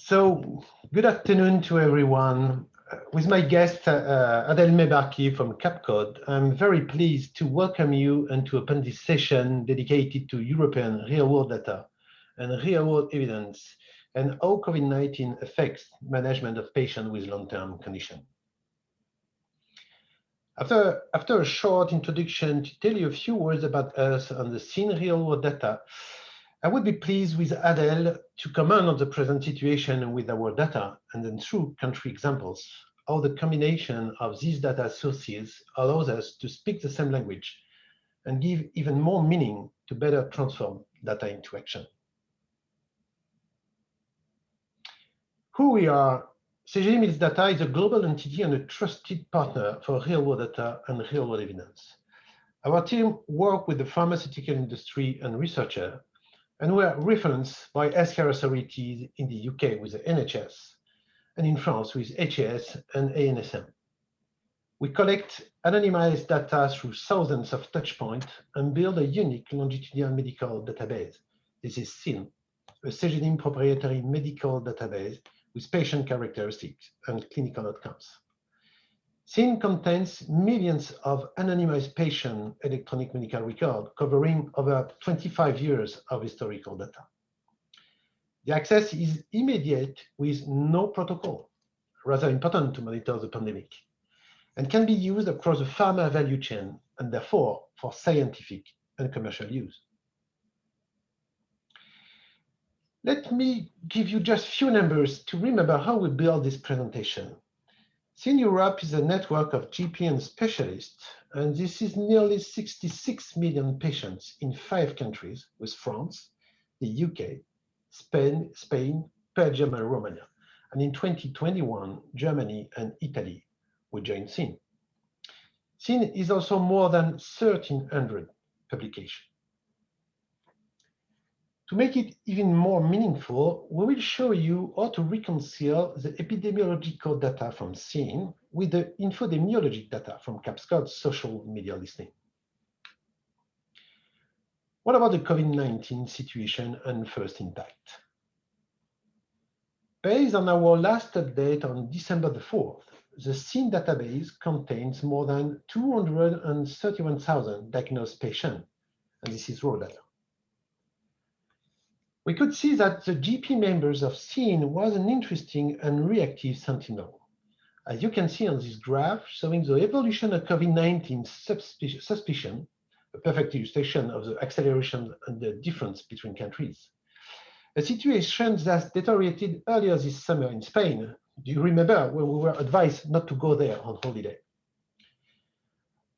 So, good afternoon to everyone. With my guest, Adel Mebarki from Capcode, I'm very pleased to welcome you and to open this session dedicated to European real-world data and real-world evidence and how COVID-19 affects management of patients with long-term conditions. After a short introduction to tell you a few words about us and the scene real-world data, I would be pleased with Adel to comment on the present situation with our data and then through country examples, how the combination of these data sources allows us to speak the same language and give even more meaning to better transform data into action. Who we are, Cegedim Health Data is a global entity and a trusted partner for real-world data and real-world evidence. Our team works with the pharmaceutical industry and researchers, and we are referenced by healthcare authorities in the UK with the NHS, and in France with HAS and ANSM. We collect anonymized data through thousands of touchpoints and build a unique longitudinal medical database. This is SIN, a Cegedim proprietary medical database with patient characteristics and clinical outcomes. SIN contains millions of anonymized patient electronic medical records covering over 25 years of historical data. The access is immediate with no protocol, rather important to monitor the pandemic, and can be used across the pharma value chain and therefore for scientific and commercial use. Let me give you just a few numbers to remember how we build this presentation. SIN Europe is a network of GP and specialists, and this is nearly 66 million patients in 5 countries with France, the UK, Spain, Belgium, and Romania. And in 2021, Germany and Italy will join SIN. SIN is also more than 1,300 publications. To make it even more meaningful, we will show you how to reconcile the epidemiological data from SIN with the infodemiologic data from Capcode's social media listening. What about the COVID-19 situation and first impact? Based on our last update on December the 4th, the SIN database contains more than 231,000 diagnosed patients, and this is raw data. We could see that the GP members of SIN was an interesting and reactive sentinel. As you can see on this graph, showing the evolution of COVID-19 suspicion, a perfect illustration of the acceleration and the difference between countries. A situation that deteriorated earlier this summer in Spain. Do you remember when we were advised not to go there on holiday?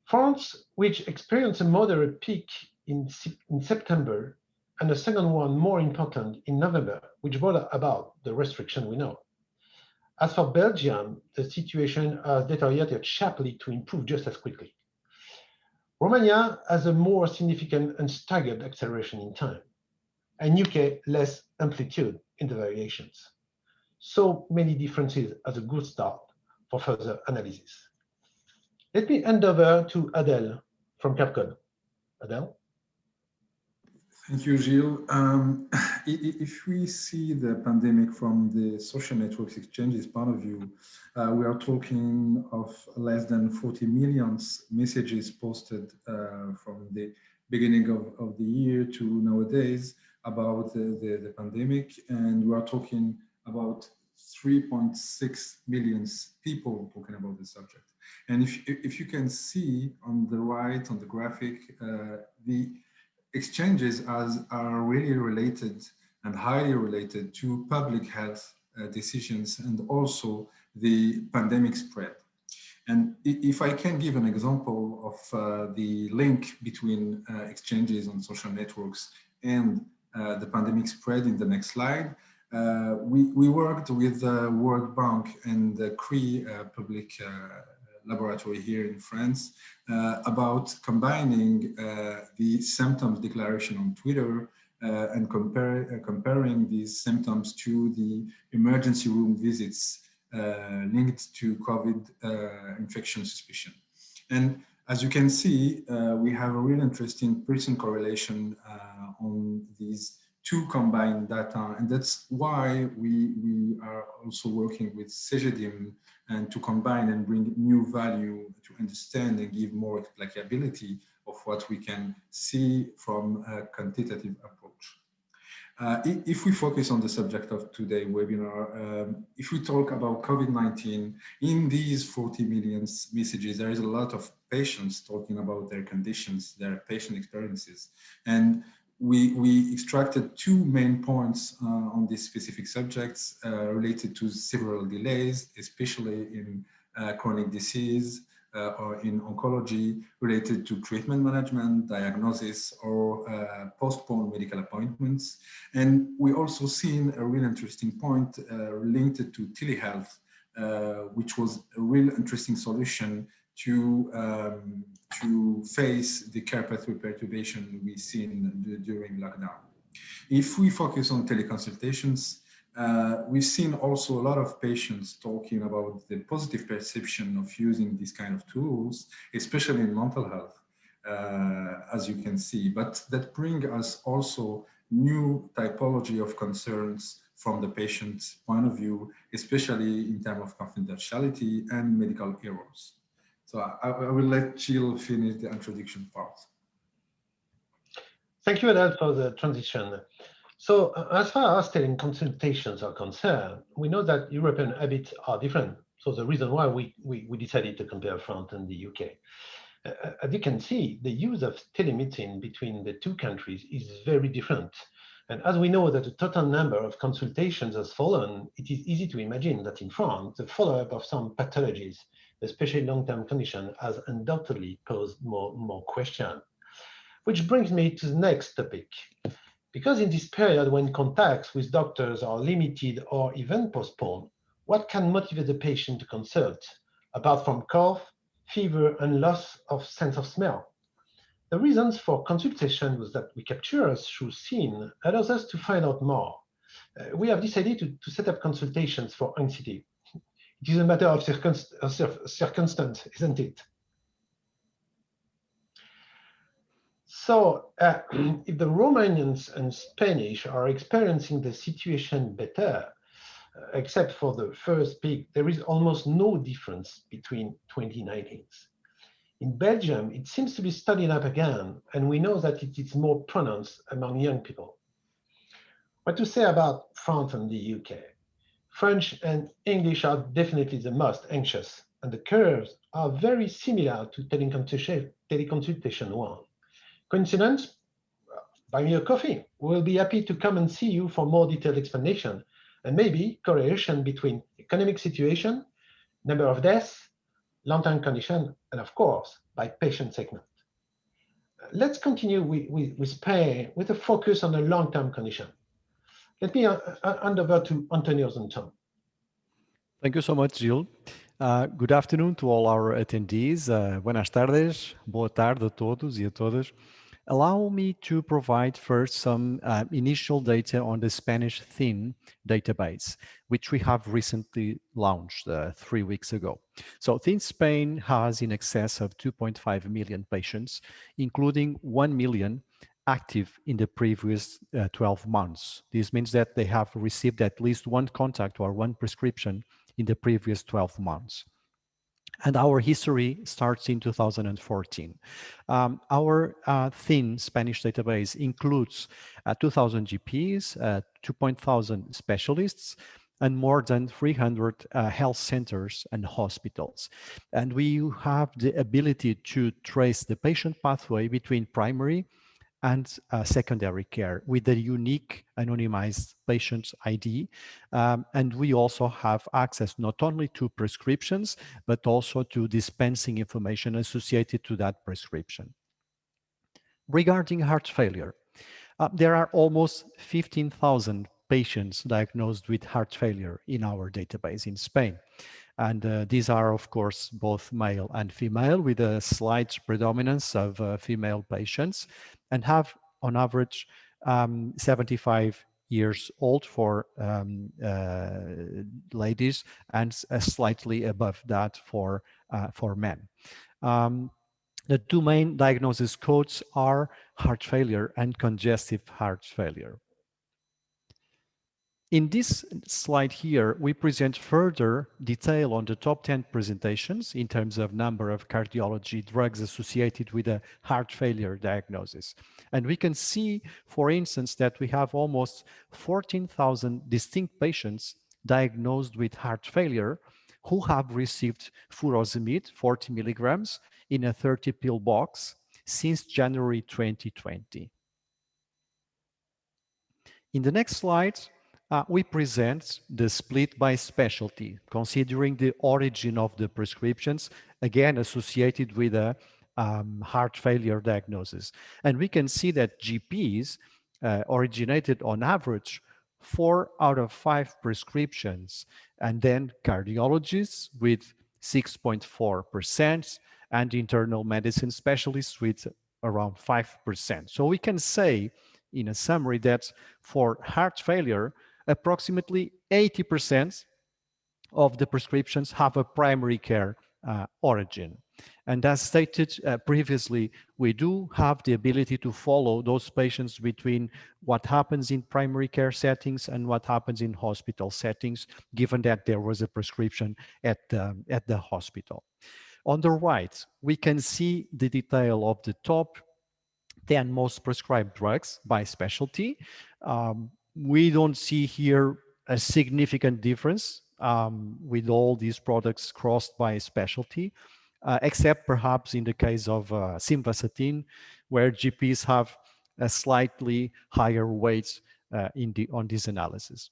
France, which experienced a moderate peak in September, and a second one more important in November, which brought about the restriction we know. As for Belgium, the situation has deteriorated sharply to improve just as quickly. Romania has a more significant and staggered acceleration in time, and UK less amplitude in the variations. So many differences as a good start for further analysis. Let me hand over to Adel from Capcode. Adel? Thank you, Gilles. If we see the pandemic from the social networks exchanges point of view, we are talking of less than 40 million messages posted from the beginning of the year to nowadays about the pandemic, and we are talking about 3.6 million people talking about the subject. And if you can see on the right, on the graphic, the exchanges are really related and highly related to public health decisions and also the pandemic spread. And if I can give an example of the link between exchanges on social networks and the pandemic spread in the next slide, we worked with the World Bank and the CRI public laboratory here in France about combining the symptoms declaration on Twitter and comparing these symptoms to the emergency room visits linked to COVID infection suspicion. And as you can see, we have a really interesting Pearson correlation on these to combine data. And that's why we are also working with Cegedim and to combine and bring new value to understand and give more applicability of what we can see from a quantitative approach. If we focus on the subject of today's webinar, if we talk about COVID-19, in these 40 million messages, there is a lot of patients talking about their conditions, their patient experiences. And we extracted two main points on these specific subjects related to several delays, especially in chronic disease, or in oncology, related to treatment management, diagnosis, or postponed medical appointments. And we also seen a really interesting point linked to telehealth, which was a real interesting solution to face the care pathway perturbation we've seen during lockdown. If we focus on teleconsultations, we've seen also a lot of patients talking about the positive perception of using these kind of tools, especially in mental health, as you can see. But that brings us also new typology of concerns from the patient's point of view, especially in terms of confidentiality and medical errors. So I will let Gilles finish the introduction part. Thank you, Adel, for the transition. So as far as teleconsultations are concerned, we know that European habits are different. So the reason why we decided to compare France and the UK. As you can see, the use of telemedicine between the two countries is very different. And as we know that the total number of consultations has fallen, it is easy to imagine that in France, the follow-up of some pathologies, especially long-term conditions, has undoubtedly posed more questions. Which brings me to the next topic. Because in this period when contacts with doctors are limited or even postponed, what can motivate the patient to consult, apart from cough, fever, and loss of sense of smell? The reasons for consultation was that we capture us through scene allows us to find out more. We have decided to set up consultations for anxiety. It is a matter of circumstance, isn't it? So if the Romanians and Spanish are experiencing the situation better, except for the first peak, there is almost no difference between 2019. In Belgium, it seems to be studied up again, and we know that it is more pronounced among young people. What to say about France and the UK? French and English are definitely the most anxious, and the curves are very similar to teleconsultation one. Coincidence? Buy me a coffee. We'll be happy to come and see you for more detailed explanation, and maybe correlation between economic situation, number of deaths, long-term condition, and of course, by patient segment. Let's continue with Spain with a focus on the long-term condition. Let me hand over to Antonio Zonton. Thank you so much, Gilles. Good afternoon to all our attendees. Buenas tardes, boa tarde a todos e a todas. Allow me to provide first some initial data on the Spanish THIN database, which we have recently launched 3 weeks ago. So THIN Spain has in excess of 2.5 million patients, including 1 million active in the previous 12 months. This means that they have received at least one contact or one prescription in the previous 12 months. And our history starts in 2014. Our THIN Spanish database includes 2,000 GPs, 2,000 specialists, and more than 300 health centers and hospitals. And we have the ability to trace the patient pathway between primary and secondary care with a unique anonymized patient's ID. And we also have access not only to prescriptions, but also to dispensing information associated to that prescription. Regarding heart failure, there are almost 15,000 patients diagnosed with heart failure in our database in Spain. And these are, of course, both male and female, with a slight predominance of female patients, and have, on average, 75 years old for ladies, and slightly above that for men. The two main diagnosis codes are heart failure and congestive heart failure. In this slide here, we present further detail on the top 10 presentations in terms of number of cardiology drugs associated with a heart failure diagnosis. And we can see, for instance, that we have almost 14,000 distinct patients diagnosed with heart failure who have received furosemide 40 milligrams in a 30 pill box since January 2020. In the next slide, we present the split by specialty, considering the origin of the prescriptions, again associated with a heart failure diagnosis. And we can see that GPs originated on average 4 out of 5 prescriptions, and then cardiologists with 6.4%, and internal medicine specialists with around 5%. So we can say, in a summary, that for heart failure, approximately 80% of the prescriptions have a primary care origin. And as stated previously, we do have the ability to follow those patients between what happens in primary care settings and what happens in hospital settings, given that there was a prescription at the hospital. On the right, we can see the detail of the top 10 most prescribed drugs by specialty. We don't see here a significant difference with all these products crossed by specialty, except perhaps in the case of simvastatin, where GPs have a slightly higher weight on this analysis.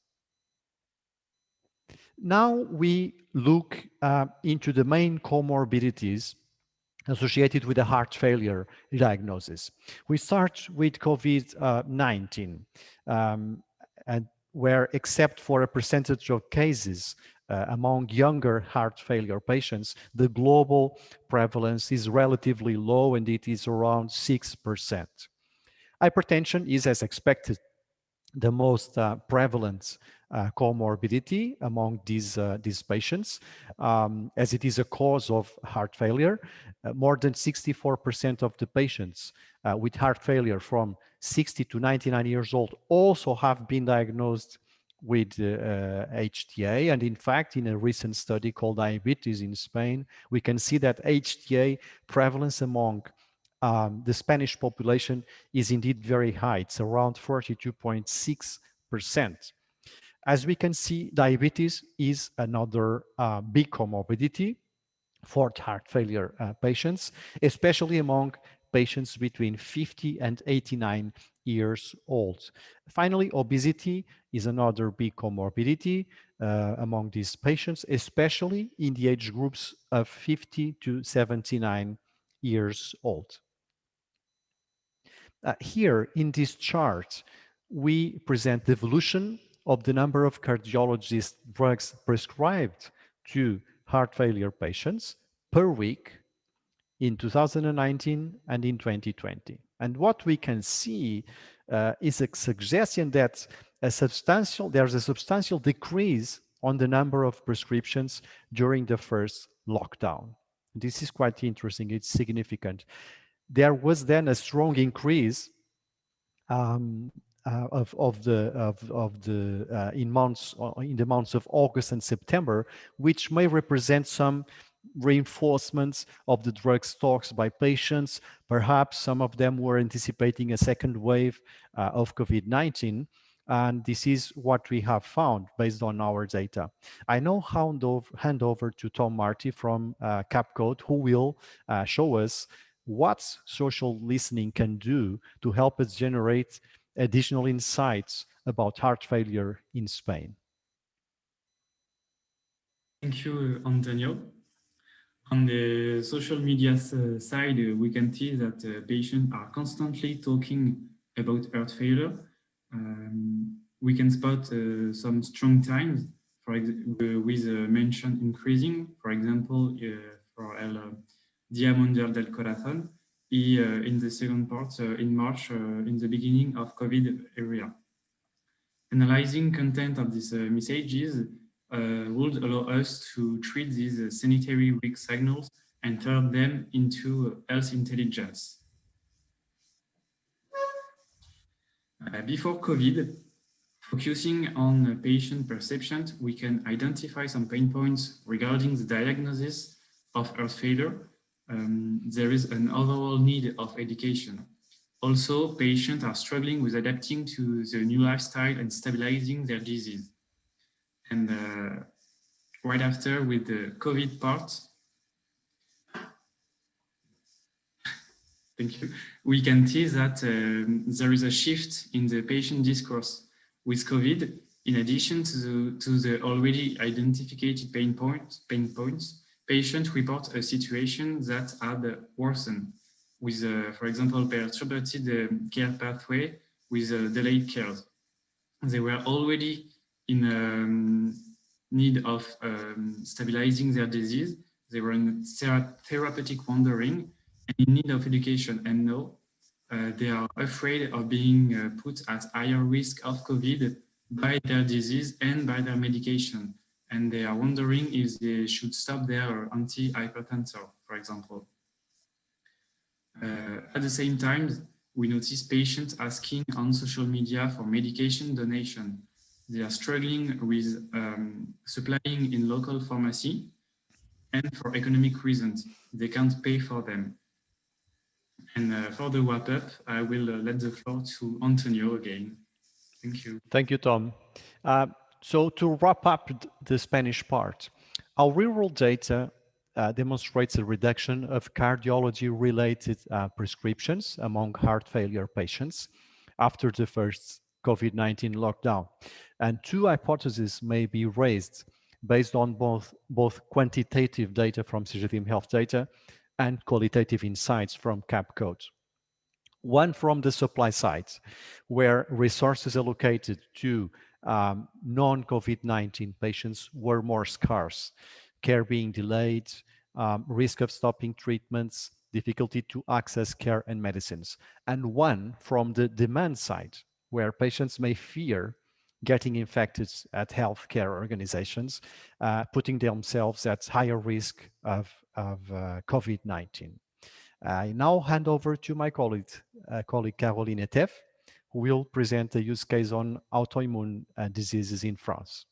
Now we look into the main comorbidities associated with a heart failure diagnosis. We start with COVID-19, and where, except for a percentage of cases among younger heart failure patients, the global prevalence is relatively low, and it is around 6%. Hypertension is, as expected, the most prevalent comorbidity among these patients, as it is a cause of heart failure. More than 64% of the patients with heart failure from 60 to 99 years old also have been diagnosed with HTA. And in fact, in a recent study called Diabetes in Spain, we can see that HTA prevalence among the Spanish population is indeed very high. It's around 42.6%. As we can see, diabetes is another big comorbidity for heart failure patients, especially among patients between 50 and 89 years old. Finally, obesity is another big comorbidity among these patients, especially in the age groups of 50 to 79 years old. Here in this chart, we present the evolution of the number of cardiologist drugs prescribed to heart failure patients per week in 2019 and in 2020. And what we can see is a suggestion that there's a substantial decrease on the number of prescriptions during the first lockdown. This is quite interesting. It's significant. There was then a strong increase in the months of August and September, which may represent some reinforcements of the drug stocks by patients. Perhaps some of them were anticipating a second wave of COVID-19. And this is what we have found based on our data. I now hand over to Tom Marty from Capcode, who will show us what social listening can do to help us generate additional insights about heart failure in Spain. Thank you, Antonio. On the social media side, we can see that patients are constantly talking about heart failure. We can spot some strong signs, with mention increasing, for example, for Dia Mundial del Corazón, in the second part in March, in the beginning of COVID area. Analyzing content of these messages would allow us to treat these sanitary weak signals and turn them into health intelligence. Before COVID, Focusing on patient perception, we can identify some pain points regarding the diagnosis of heart failure. There is an overall need of education. Also, patients are struggling with adapting to the new lifestyle and stabilizing their disease. And right after, with the COVID part, thank you, we can see that there is a shift in the patient discourse. With COVID, in addition to the already identified pain points, patients report a situation that had worsened with, for example, perturbed care pathway with delayed care. They were already in need of stabilizing their disease. They were in therapeutic wandering and in need of education. And now they are afraid of being put at higher risk of COVID by their disease and by their medication. And they are wondering if they should stop their antihypertensive, for example. At the same time, we notice patients asking on social media for medication donation. They are struggling with supplying in local pharmacy, and for economic reasons, they can't pay for them. And for the wrap-up, I will let the floor to Antonio again. Thank you. Thank you, Tom. So to wrap up the Spanish part, our real-world data demonstrates a reduction of cardiology-related prescriptions among heart failure patients after the first COVID-19 lockdown. And two hypotheses may be raised based on both quantitative data from Cegedim Health Data and qualitative insights from CAPCode. One from the supply side, where resources allocated to non-COVID-19 patients were more scarce, care being delayed, risk of stopping treatments, difficulty to access care and medicines. And one from the demand side, where patients may fear getting infected at healthcare organizations, putting themselves at higher risk of COVID-19. I now hand over to my colleague Caroline Etef, who will present a use case on autoimmune diseases in France.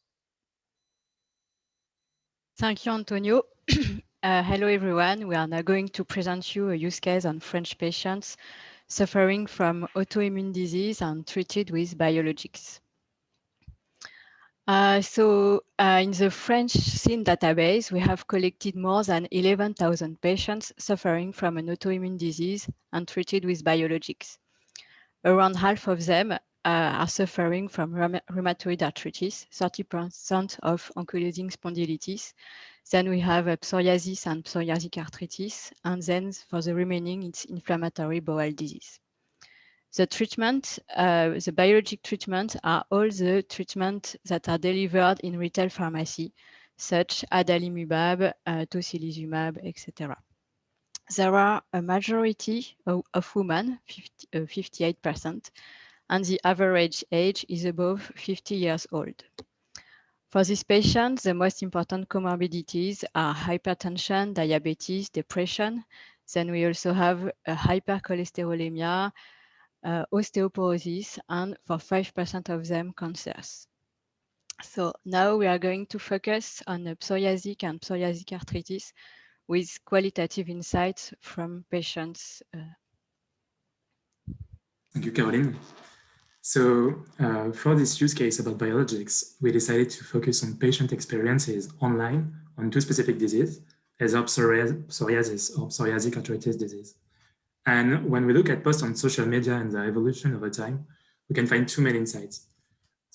Thank you, Antonio. Hello, everyone. We are now going to present you a use case on French patients suffering from autoimmune disease and treated with biologics. In the French SIN database, we have collected more than 11,000 patients suffering from an autoimmune disease and treated with biologics. Around half of them are suffering from rheumatoid arthritis, 30% of ankylosing spondylitis. Then we have psoriasis and psoriatic arthritis. And then for the remaining, it's inflammatory bowel disease. The treatment, the biologic treatment are all the treatments that are delivered in retail pharmacy, such adalimumab, tocilizumab, etc. There are a majority of women, 58%, and the average age is above 50 years old. For these patients, the most important comorbidities are hypertension, diabetes, depression. Then we also have hypercholesterolemia, osteoporosis, and for 5% of them, cancers. So now we are going to focus on psoriatic and psoriatic arthritis with qualitative insights from patients. Thank you, Caroline. So for this use case about biologics, we decided to focus on patient experiences online on two specific diseases, either psoriasis or psoriatic arthritis disease. And when we look at posts on social media and their evolution over time, we can find two main insights.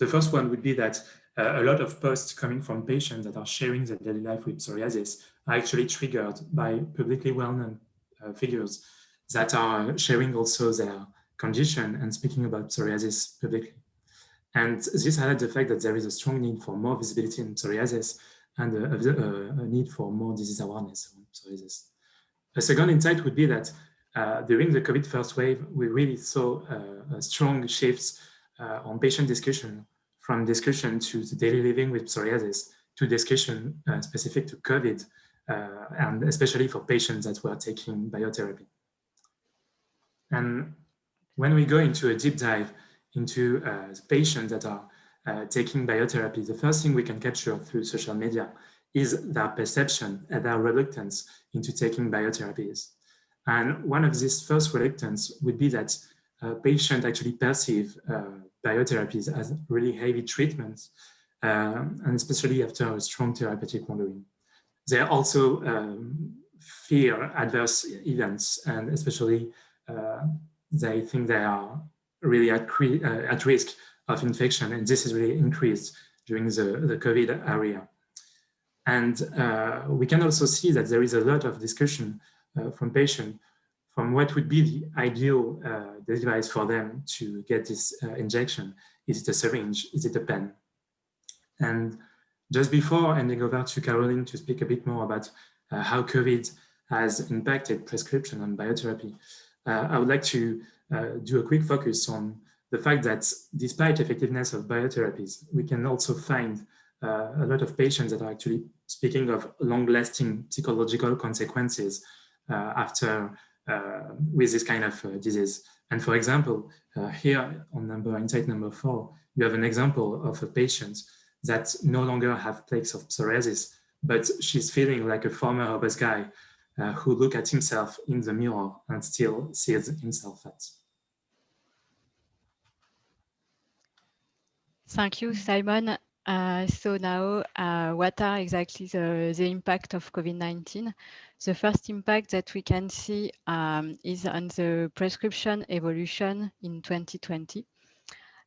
The first one would be that a lot of posts coming from patients that are sharing their daily life with psoriasis are actually triggered by publicly well-known figures that are sharing also their condition and speaking about psoriasis publicly. And this highlights the fact that there is a strong need for more visibility in psoriasis and a need for more disease awareness on psoriasis. A second insight would be that during the COVID first wave, we really saw a strong shifts on patient discussion, from discussion to the daily living with psoriasis to discussion specific to COVID, and especially for patients that were taking biotherapy. And when we go into a deep dive into patients that are taking biotherapy, the first thing we can capture through social media is their perception and their reluctance into taking biotherapies. And one of these first reluctance would be that patients actually perceive biotherapies as really heavy treatments, and especially after a strong therapeutic wandering. They also fear adverse events, and especially they think they are really at risk of infection, and this is really increased during the COVID area. And we can also see that there is a lot of discussion from patients from what would be the ideal device for them to get this injection. Is it a syringe? Is it a pen? And just before handing over to Caroline to speak a bit more about how COVID has impacted prescription on biotherapy, I would like to do a quick focus on the fact that despite effectiveness of biotherapies, we can also find a lot of patients that are actually speaking of long-lasting psychological consequences after with this kind of disease. And for example, here on insight number 4, you have an example of a patient that no longer have plaques of psoriasis, but she's feeling like a former obese guy who look at himself in the mirror and still sees himself fat. Thank you, Simon. So now, what are exactly the impact of COVID-19? The first impact that we can see is on the prescription evolution in 2020.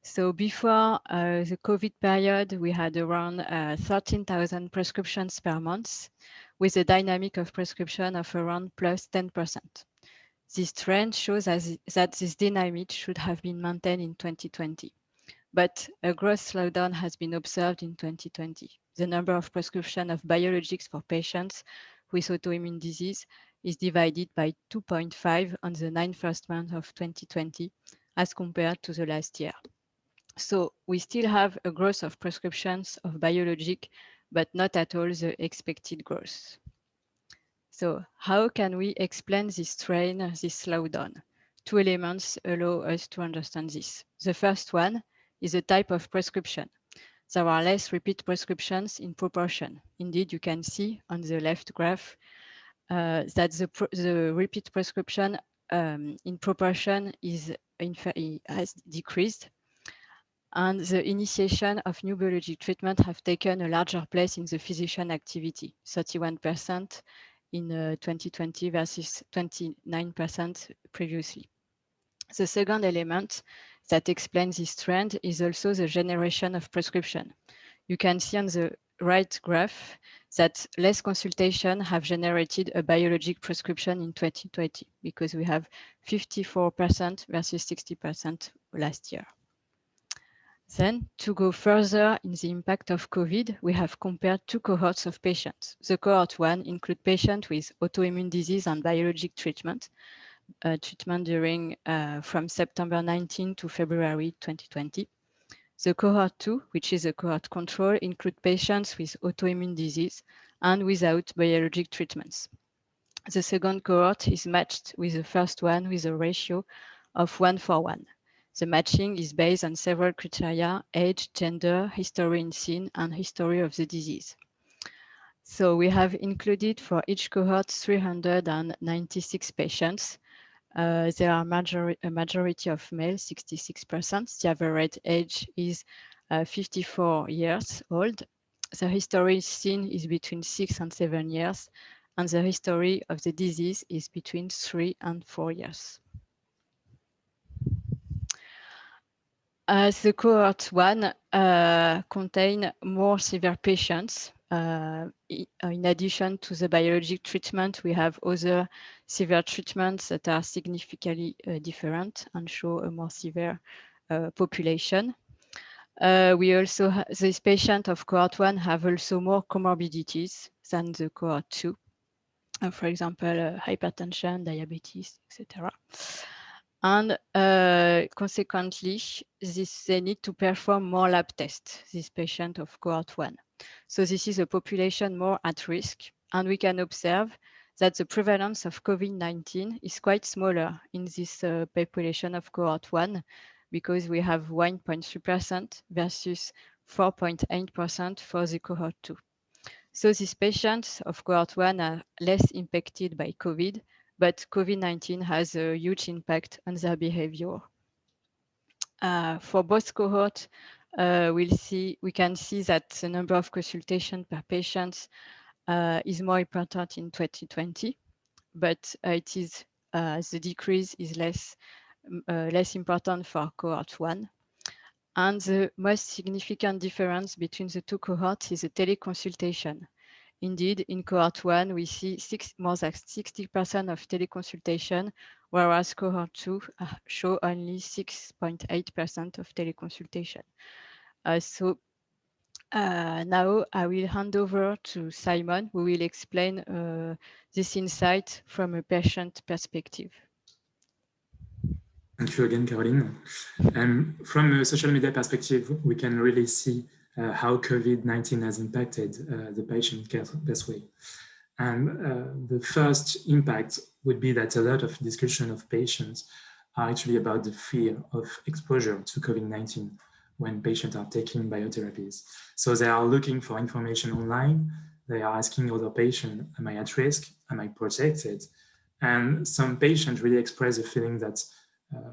So before the COVID period, we had around 13,000 prescriptions per month, with a dynamic of prescription of around plus 10%. This trend shows that this dynamic should have been maintained in 2020. But a growth slowdown has been observed in 2020. The number of prescription of biologics for patients with autoimmune disease is divided by 2.5 on the 9 first months of 2020 as compared to the last year. So we still have a growth of prescriptions of biologic, but not at all the expected growth. So how can we explain this trend, this slowdown? Two elements allow us to understand this. The first one is the type of prescription. There are less repeat prescriptions in proportion. Indeed, you can see on the left graph that the repeat prescription in proportion has decreased, and the initiation of new biologic treatment have taken a larger place in the physician activity, 31% in 2020 versus 29% previously. The second element that explains this trend is also the generation of prescription. You can see on the right graph that less consultation have generated a biologic prescription in 2020 because we have 54% versus 60% last year. Then, to go further in the impact of COVID, we have compared two cohorts of patients. The cohort 1 includes patients with autoimmune disease and biologic treatment during from September 19 to February 2020. The cohort 2, which is a cohort control, includes patients with autoimmune disease and without biologic treatments. The second cohort is matched with the first one with a ratio of 1:1. The matching is based on several criteria: age, gender, history in sin, and history of the disease. So we have included for each cohort 396 patients. There are a majority of males, 66%. The average age is 54 years old. The history seen is between 6 and 7 years, and the history of the disease is between 3 and 4 years. The cohort 1 contain more severe patients. In addition to the biologic treatment, we have other severe treatments that are significantly different and show a more severe population. We also, this patient of cohort 1 have also more comorbidities than the cohort 2. For example, hypertension, diabetes, etc. And consequently, they need to perform more lab tests, this patient of cohort 1. So this is a population more at risk, and we can observe that the prevalence of COVID-19 is quite smaller in this population of cohort 1 because we have 1.3% versus 4.8% for the cohort 2. So these patients of cohort 1 are less impacted by COVID, but COVID-19 has a huge impact on their behavior. For both cohorts, we can see that the number of consultations per patient is more important in 2020, but the decrease is less important for cohort 1. And the most significant difference between the two cohorts is the teleconsultation. Indeed, in cohort 1, we see more than 60% of teleconsultation, whereas cohort 2 show only 6.8% of teleconsultation. Now I will hand over to Simon, who will explain this insight from a patient perspective. Thank you again, Caroline. From a social media perspective, we can really see how COVID-19 has impacted the patient care pathway. And the first impact would be that a lot of discussion of patients are actually about the fear of exposure to COVID-19 when patients are taking biotherapies. So they are looking for information online. They are asking other patients, am I at risk? Am I protected? And some patients really express the feeling that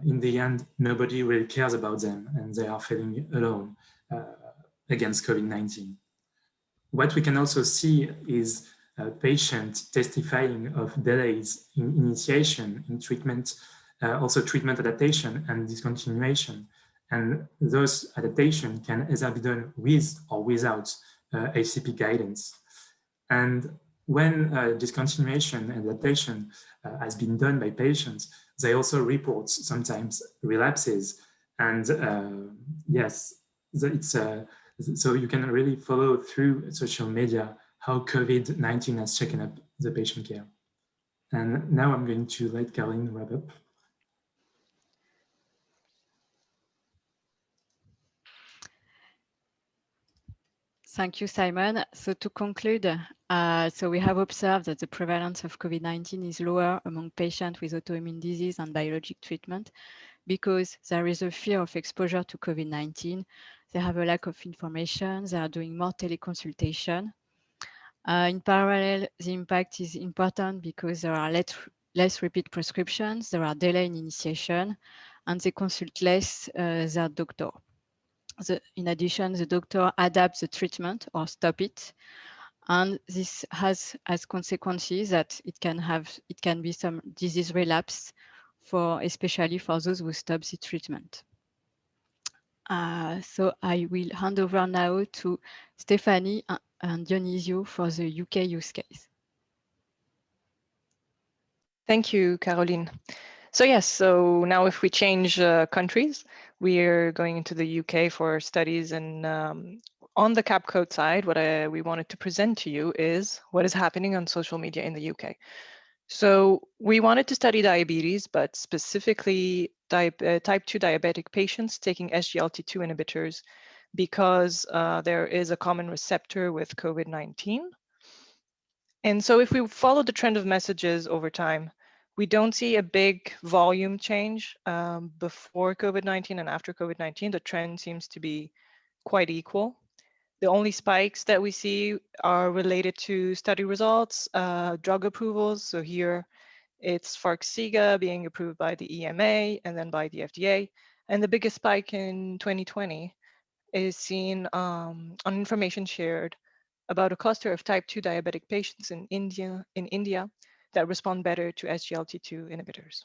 in the end, nobody really cares about them and they are feeling alone against COVID-19. What we can also see is patients testifying of delays in initiation, in treatment, also treatment adaptation and discontinuation. And those adaptations can either be done with or without HCP guidance. And when discontinuation and adaptation has been done by patients, they also report sometimes relapses. And yes, so you can really follow through social media how COVID-19 has shaken up the patient care. And now I'm going to let Caroline wrap up. Thank you, Simon. So to conclude, so we have observed that the prevalence of COVID-19 is lower among patients with autoimmune disease and biologic treatment because there is a fear of exposure to COVID-19. They have a lack of information. They are doing more teleconsultation. In parallel, the impact is important because there are less repeat prescriptions, there are delay in initiation, and they consult less their doctor. In addition, the doctor adapts the treatment or stop it. And this has as consequences that it can be some disease relapse especially for those who stop the treatment. So I will hand over now to Stephanie and Dionisio for the UK use case. Thank you, Caroline. So yes, so now if we change countries, we're going into the UK for studies, and on the cap code side, what we wanted to present to you is what is happening on social media in the UK. So we wanted to study diabetes, but specifically type 2 diabetic patients taking SGLT2 inhibitors because there is a common receptor with COVID-19. And so if we follow the trend of messages over time, we don't see a big volume change before COVID-19 and after COVID-19. The trend seems to be quite equal. The only spikes that we see are related to study results, drug approvals. So here it's Farxiga being approved by the EMA and then by the FDA. And the biggest spike in 2020 is seen on information shared about a cluster of type 2 diabetic patients in India that respond better to SGLT2 inhibitors.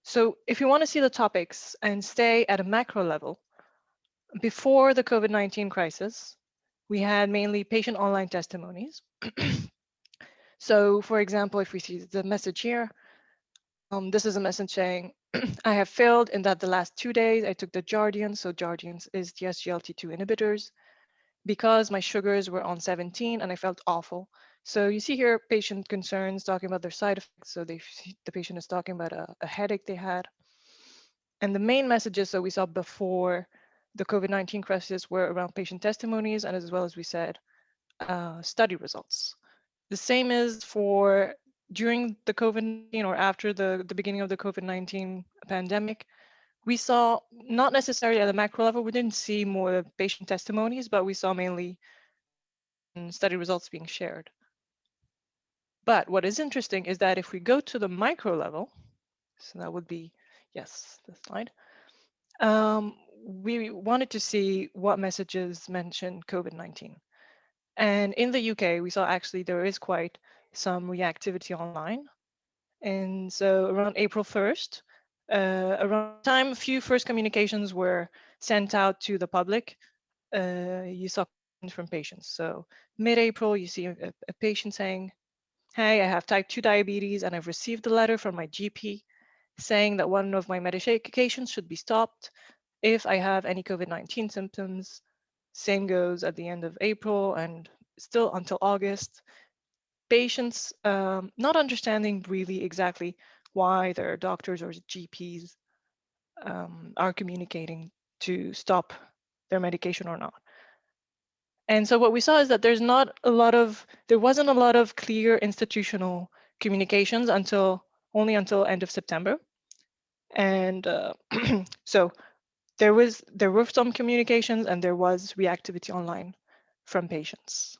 So if you want to see the topics and stay at a macro level, before the COVID-19 crisis, we had mainly patient online testimonies. So for example, if we see the message here, this is a message saying, I have failed in that the last 2 days I took the Jardiance. So Jardiance is the SGLT2 inhibitors because my sugars were on 17 and I felt awful. So you see here patient concerns talking about their side effects. So the patient is talking about a headache they had. And the main messages that we saw before the COVID-19 crisis were around patient testimonies and as well as we said, study results. The same is for during the COVID-19 or after the beginning of the COVID-19 pandemic, we saw, not necessarily at the macro level, we didn't see more patient testimonies, but we saw mainly study results being shared. But what is interesting is that if we go to the micro level, so that would be, yes, the slide, we wanted to see what messages mention COVID-19. And in the UK, we saw actually there is quite some reactivity online. And so around April 1st, around the time a few first communications were sent out to the public, you saw from patients. So mid-April, you see a patient saying, "Hey, I have type 2 diabetes and I've received a letter from my GP saying that one of my medications should be stopped if I have any COVID-19 symptoms." Same goes at the end of April and still until August. Patients not understanding really exactly why their doctors or GPs are communicating to stop their medication or not. And so what we saw is that there wasn't a lot of clear institutional communications only until end of September. And so there were some communications and there was reactivity online from patients.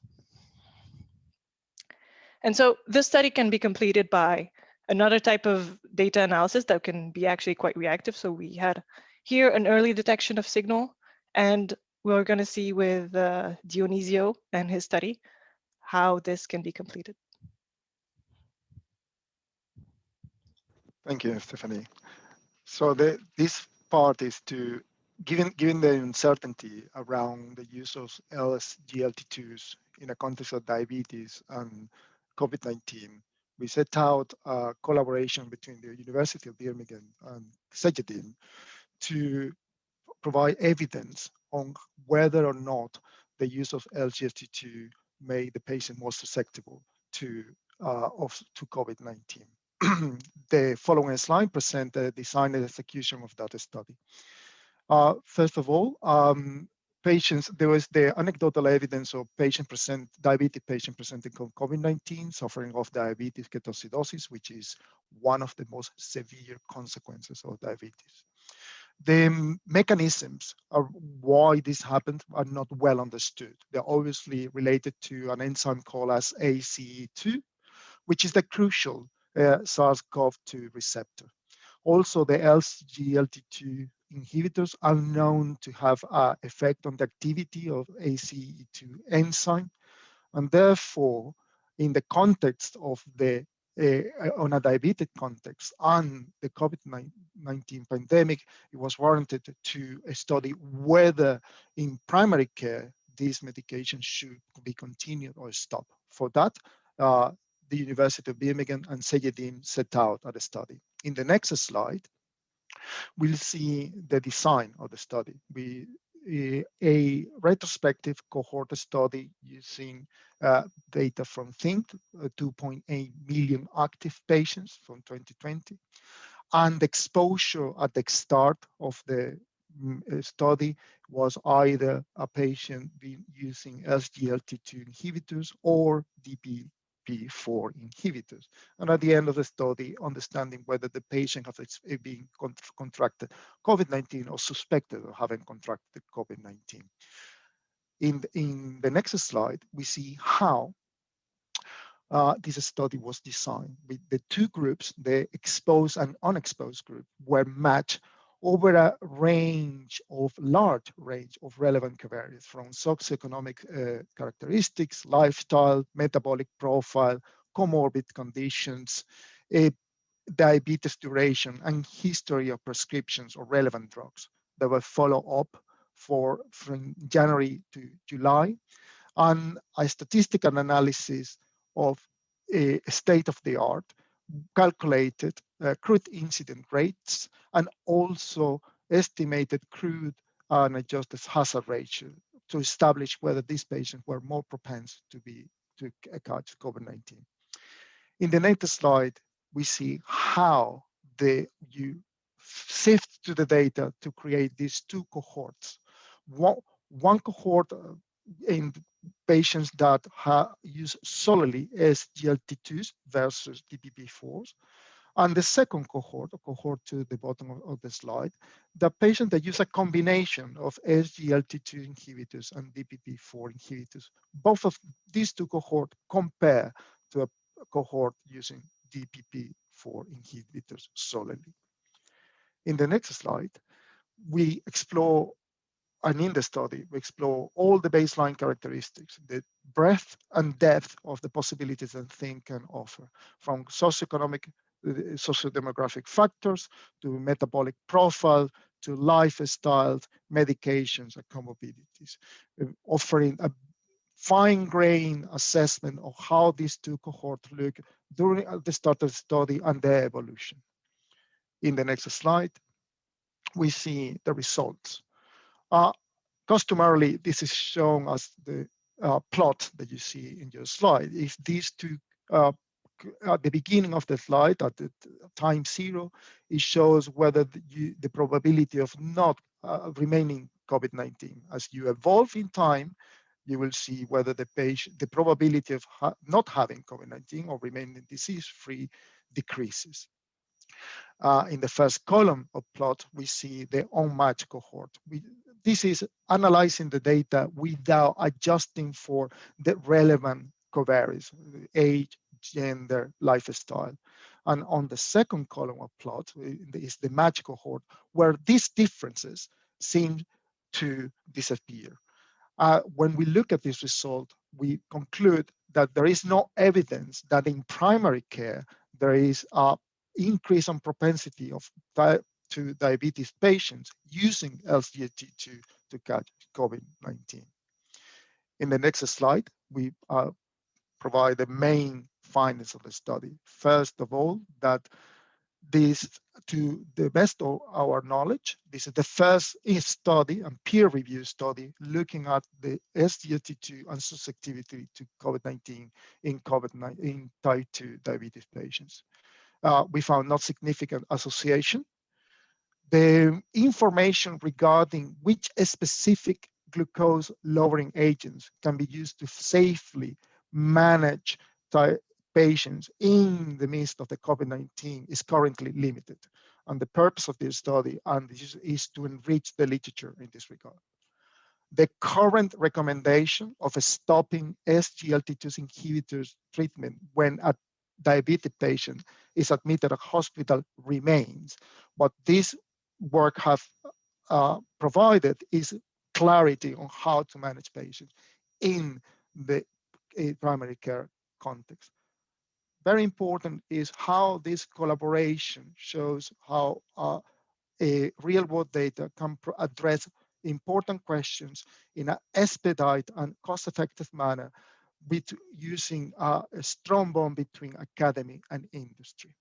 And so this study can be completed by another type of data analysis that can be actually quite reactive. So we had here an early detection of signal, and we're going to see with Dionisio and his study how this can be completed. Thank you, Stephanie. So this part is to, given the uncertainty around the use of SGLT2s in a context of diabetes and COVID-19, we set out a collaboration between the University of Birmingham and Cegedim to provide evidence on whether or not the use of SGLT2 made the patient more susceptible to COVID-19. The following slide presents the design and execution of that study. First of all, there was the anecdotal evidence of diabetic patient presenting with COVID-19, suffering of diabetes ketoacidosis, which is one of the most severe consequences of diabetes. The mechanisms of why this happened are not well understood. They're obviously related to an enzyme called as ACE2, which is the crucial SARS-CoV-2 receptor. Also, the SGLT2 inhibitors are known to have an effect on the activity of ACE2 enzyme, and therefore, in the context of on a diabetic context and the COVID-19 pandemic, it was warranted to study whether in primary care these medications should be continued or stopped. For that, the University of Birmingham and Cegedim set out a study. In the next slide, we'll see the design of the study. A retrospective cohort study using data from THINK, 2.8 million active patients from 2020, and exposure at the start of the study was either a patient using SGLT2 inhibitors or DPP4 inhibitors. And at the end of the study, understanding whether the patient has been contracted COVID-19 or suspected of having contracted COVID-19. In the next slide, we see how this study was designed. With the two groups, the exposed and unexposed group, were matched over a large range of relevant covariates, from socioeconomic characteristics, lifestyle, metabolic profile, comorbid conditions, diabetes duration, and history of prescriptions or relevant drugs that were followed up from January to July, and a statistical analysis of a state-of-the-art calculated crude incident rates, and also estimated crude and adjusted hazard ratio to establish whether these patients were more propense to catch COVID-19. In the next slide, we see how you sift to the data to create these two cohorts. One cohort in patients that use solely SGLT2s versus DPP4s, And the second cohort, cohort to the bottom of the slide, the patient that use a combination of SGLT2 inhibitors and DPP4 inhibitors. Both of these two cohorts compare to a cohort using DPP4 inhibitors solely. In the next slide, we explore, and in the study, we explore all the baseline characteristics, the breadth and depth of the possibilities that thing can offer, from socioeconomic, sociodemographic factors to metabolic profile, to lifestyles, medications, and comorbidities, offering a fine-grained assessment of how these two cohorts look during the start of the study and their evolution. In the next slide, we see the results. Customarily, this is shown as the plot that you see in your slide. If these two, at the beginning of the slide, at the time 0, it shows whether the probability of not remaining COVID-19. As you evolve in time, you will see whether the probability of not having COVID-19 or remaining disease-free decreases. In the first column of plot, we see the unmatched cohort. This is analyzing the data without adjusting for the relevant covariates, age, gender, lifestyle. And on the second column of plot is the matched cohort, where these differences seem to disappear. When we look at this result, we conclude that there is no evidence that in primary care, there is a increase in propensity of type 2 diabetes patients using SGLT2 to catch COVID-19. In the next slide, we provide the main findings of the study. First of all, that this, to the best of our knowledge, this is the first study and peer-reviewed study looking at the SGLT2 and susceptibility to COVID-19 in type 2 diabetes patients. We found not significant association. The information regarding which specific glucose lowering agents can be used to safely manage patients in the midst of the COVID-19 is currently limited. And the purpose of this study is to enrich the literature in this regard. The current recommendation of stopping SGLT2 inhibitors treatment when a diabetic patient is admitted at hospital remains. What this work have provided is clarity on how to manage patients in the primary care context. Very important is how this collaboration shows how a real-world data can address important questions in an expedite and cost-effective manner with using a strong bond between academy and industry.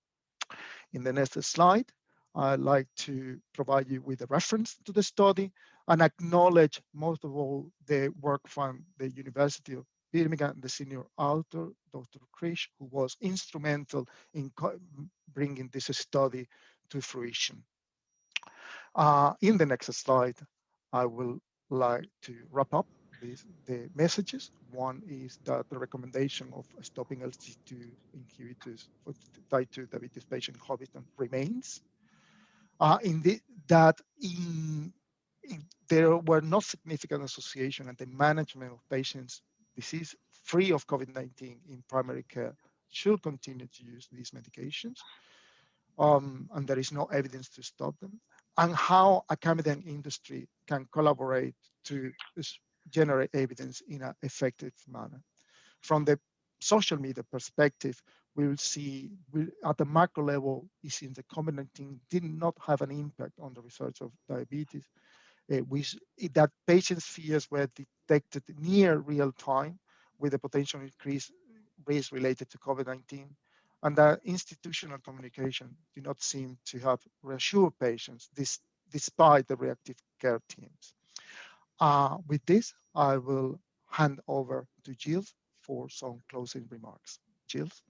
In the next slide, I'd like to provide you with a reference to the study and acknowledge most of all the work from the University of Birmingham, the senior author, Dr. Krish, who was instrumental in bringing this study to fruition. In the next slide, I will like to wrap up the messages. One is that the recommendation of stopping SGLT2 inhibitors for type 2 diabetes patient COVID remains. There were not significant association and the management of patients disease free of COVID-19 in primary care should continue to use these medications. And there is no evidence to stop them. And how academic and industry can collaborate to generate evidence in an effective manner. From the social media perspective, we will see at the macro level, it seems that COVID-19 did not have an impact on the research of diabetes. That patients' fears were detected near real time with a potential increased risk related to COVID-19. And that institutional communication do not seem to have reassured patients despite the reactive care teams. With this, I will hand over to Gilles for some closing remarks. Gilles?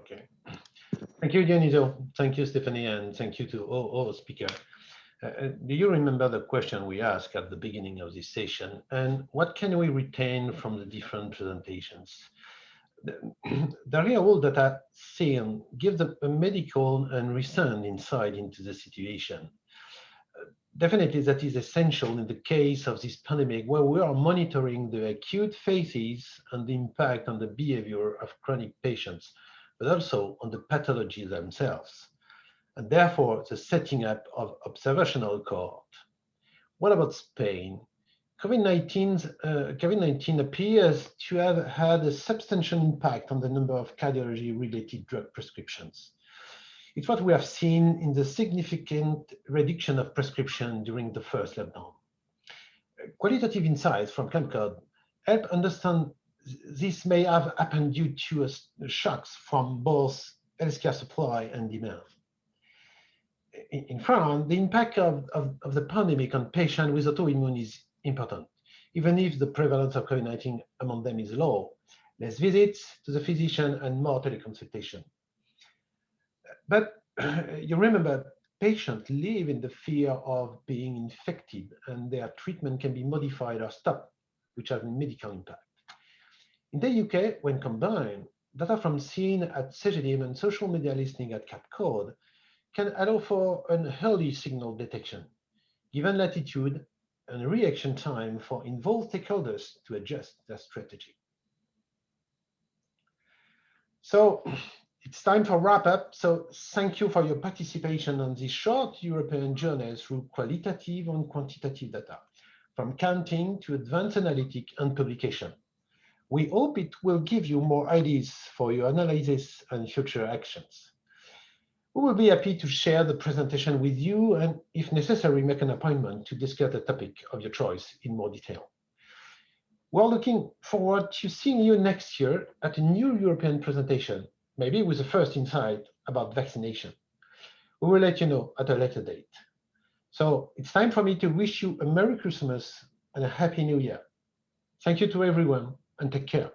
Okay. Thank you, Dioniso. Thank you, Stephanie, and thank you to all speakers. Do you remember the question we asked at the beginning of this session? And what can we retain from the different presentations? The real world data seen gives a medical and recent insight into the situation. Definitely that is essential in the case of this pandemic, where we are monitoring the acute phases and the impact on the behavior of chronic patients, but also on the pathology themselves, and therefore the setting up of observational cohort. What about Spain? COVID-19 appears to have had a substantial impact on the number of cardiology-related drug prescriptions. It's what we have seen in the significant reduction of prescription during the first lockdown. Qualitative insights from CAMCOD help understand this may have happened due to shocks from both healthcare supply and demand. In France, the impact of the pandemic on patients with autoimmune is important, even if the prevalence of COVID-19 among them is low. Less visits to the physician and more teleconsultation. But you remember, patients live in the fear of being infected, and their treatment can be modified or stopped, which has a medical impact. In the UK, when combined, data from scene at Cegedim and social media listening at CAPCODE can allow for an early signal detection, given latitude and reaction time for involved stakeholders to adjust their strategy. So it's time for wrap up. So thank you for your participation on this short European journey through qualitative and quantitative data, from counting to advanced analytic and publication. We hope it will give you more ideas for your analysis and future actions. We will be happy to share the presentation with you and, if necessary, make an appointment to discuss the topic of your choice in more detail. We're looking forward to seeing you next year at a new European presentation, maybe with the first insight about vaccination. We will let you know at a later date. So it's time for me to wish you a Merry Christmas and a Happy New Year. Thank you to everyone, and take care.